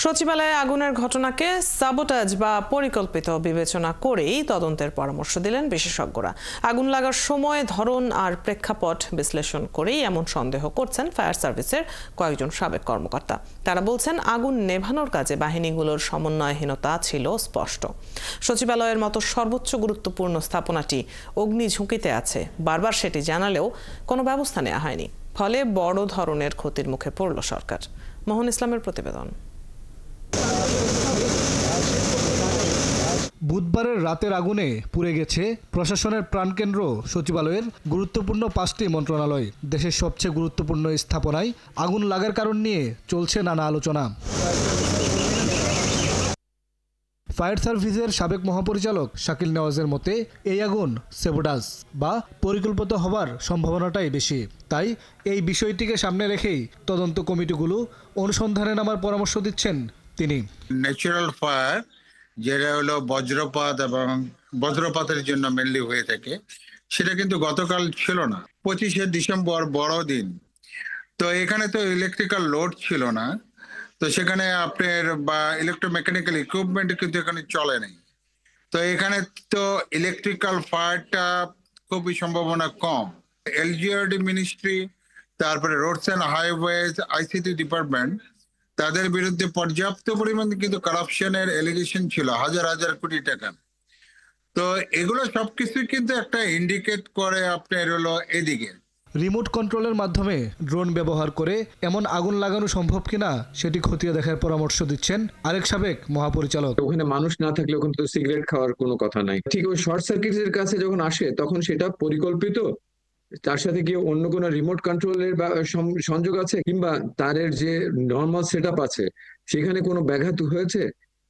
সচিবালয়ে আগুনের ঘটনাকে সাবোটাজ বা পরিকল্পিত বিবেচনা করেই তদন্তের পরামর্শ দিলেন বিশেষজ্ঞরা। আগুন লাগার সময়, ধরন আর প্রেক্ষাপট বিশ্লেষণ করেই এমন সন্দেহ করছেন ফায়ার সার্ভিসের কয়েকজন সাবেক কর্মকর্তা। তারা বলছেন, আগুন নেভানোর কাজে বাহিনীগুলোর সমন্বয়হীনতা ছিল স্পষ্ট। সচিবালয়ের মতো সর্বোচ্চ গুরুত্বপূর্ণ স্থাপনাটি অগ্নি ঝুঁকিতে আছে, বারবার সেটি জানালেও কোনো ব্যবস্থা নেওয়া হয়নি। ফলে বড় ধরনের ক্ষতির মুখে পড়ল সরকার। মোহন ইসলামের প্রতিবেদন। বুধবারের রাতের আগুনে পুড়ে গেছে প্রশাসনের প্রাণকেন্দ্র সচিবালয়ের গুরুত্বপূর্ণ 5টি মন্ত্রণালয়। দেশের সবচেয়ে গুরুত্বপূর্ণ স্থাপনায় আগুন লাগার কারণ নিয়ে চলছে নানা আলোচনা। ফায়ার সার্ভিসের সাবেক মহাপরিচালক শাকিল নেওয়াজের মতে, এই আগুন সেবোটাজ বা পরিকল্পিত হবার সম্ভাবনাটাই বেশি। তাই এই বিষয়টিকে সামনে রেখেই তদন্ত কমিটিগুলো অনুসন্ধানে নামার পরামর্শ দিচ্ছেন তিনি। ন্যাচারাল ফায়ার যেটা হলো বজ্রপাত এবং বজ্রপাতের জন্য মেনলি হয়ে থাকে, সেটা কিন্তু গতকাল ছিল না। 25শে ডিসেম্বর বড়দিন, তো এখানে তো ইলেকট্রিক্যাল লোড ছিল না, তো সেখানে আপনার বা ইলেকট্রোমেকানিক্যাল ইকুইপমেন্ট কিন্তু এখানে চলে নেই। তো এখানে তো ইলেকট্রিক্যাল ফায়ারটা খুবই সম্ভাবনা কম। এলজিআরডি মিনিস্ট্রি, তারপরে roads and highways, ICT department, তাদের বিরুদ্ধে পর্যাপ্ত পরিমাণে কিন্তু কারাপশনের এলিগেশন ছিল, হাজার হাজার কোটি টাকা। তো এগুলো সবকিছুই কিন্তু একটা ইন্ডিকেট করে আপনার হলো এদিকে। রিমোট কন্ট্রোলের মাধ্যমে ড্রোন ব্যবহার করে এমন আগুন লাগানো সম্ভব কিনা সেটি খতিয়ে দেখার পরামর্শ দিচ্ছেন আরেক সাবেক মহাপরিচালক। ওখানে মানুষ না থাকলে ওখানে তো সিগারেট খাওয়ার কোনো কথা নাই। ঠিক ওই শর্ট সার্কিটের কাছে যখন আসে তখন সেটা পরিকল্পিত, তার সাথে কি অন্য কোনো রিমোট কন্ট্রোলের সংযোগ আছে, কিংবা তারের যে নর্মাল সেটআপ আছে সেখানে কোনো ব্যাঘাত হয়েছে,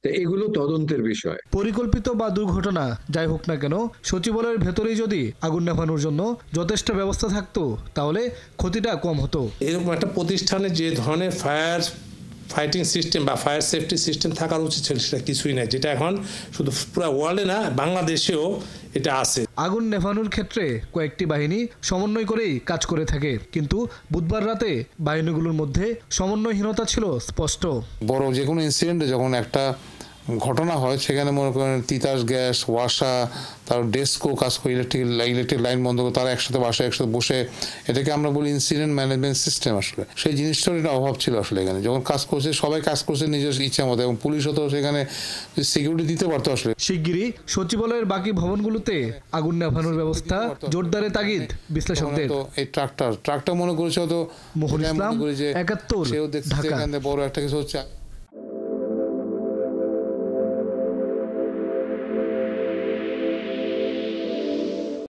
তো এগুলো তদন্তের বিষয়। পরিকল্পিত বা দুর্ঘটনা যাই হোক না কেন, সচিবালয়ের ভেতরেই যদি আগুন নেভানোর জন্য যথেষ্ট ব্যবস্থা থাকতো তাহলে ক্ষতিটা কম হতো। এরকম একটা প্রতিষ্ঠানে যে ধরনের ফায়ার ফাইটিং সিস্টেম বা ফায়ার সেফটি সিস্টেম থাকার উচিত ছিল, সেটা কিছুই নাই, যেটা এখন শুধু পুরো ওয়ার্ল্ডে না, বাংলাদেশেও এটা আছে। আগুন নেভানোর ক্ষেত্রে কয়েকটি বাহিনী সমন্বয় করেই কাজ করে থাকে, কিন্তু বুধবার রাতে বাহিনীগুলোর মধ্যে সমন্বয়হীনতা ছিল স্পষ্ট। বড় যে কোনো ইনসিডেন্টে যখন একটা ঘটনা হয়, সেখানে মনে করেন তিতাস গ্যাস, ওয়াসা, তার ডেস্কও কাজ করে, ইলেকট্রিক লাইন বন্ধ করে তারা একসাথে একসাথে বসে, এটাকে আমরা বলি ইনসিডেন্ট ম্যানেজমেন্ট সিস্টেম। আসলে সেই জিনিসটার এটা অভাব ছিল। আসলে এখানে যখন কাজ করছে, সবাই কাজ করছে নিজের ইচ্ছা মতো, এবং পুলিশও তো সেখানে সিকিউরিটি দিতে পারতো। আসলে শিগগিরই সচিবালয়ের বাকি ভবনগুলোতে আগুন নেভানোর ব্যবস্থা জোরদারে তাগিদ বিশ্লেষকদের। এই ট্রাকটা মনে করেছে হয়তো মোহন ইসলাম, 71, সেও দেখছে ঢাকা। বড় একটা কিছু হচ্ছে।